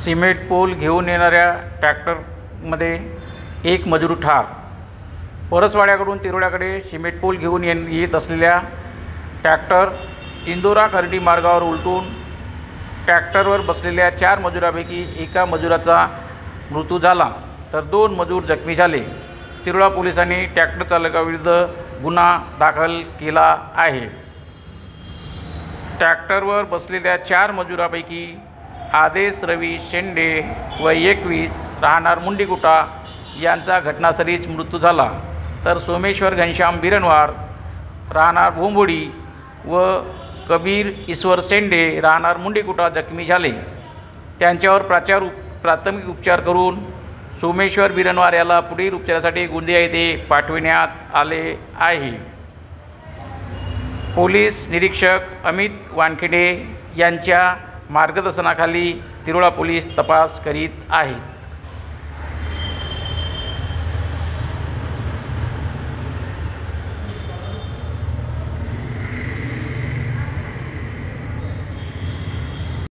Cement pole घेऊन येणाऱ्या ट्रॅक्टरमध्ये एक मजूर ठार। परसवाड्याकडून तिरोड्याकडे सिमेंट पोल घेऊन येत असलेल्या ट्रॅक्टर इंदोरा खर्डी मार्गावर उलटून ट्रॅक्टरवर बसलेल्या 4 मजुरांपैकी एका मजुराचा मृत्यू झाला तर 2 मजूर जखमी झाले। तिरोडा पोलिसांनी ट्रॅक्टर चालकाविरुद्ध गुन्हा दाखल केला आहे। ट्रॅक्टरवर बसलेल्या 4 मजुरांपैकी आदेश रवी शेंडे वय 21 राहणार मुंडीकुटा यांचा घटनास्थळीच मृत्यू झाला तर सोमेश्वर घनश्याम बिरनवार राहणार भोंबोडी व कबीर ईश्वर शेंडे राहणार मुंडीकुटा जखमी झाले। त्यांच्यावर प्राथमिक उपचार करून सोमेश्वर बिरनवार याला पुढील उपचारासाठी गोंदिया येथे पाठविण्यात आले आहे। पोलीस निरीक्षक अमित वानखेडे यांच्या मार्गदर्शनाखाली तिरोडा पोलीस तपास करीत आहेत।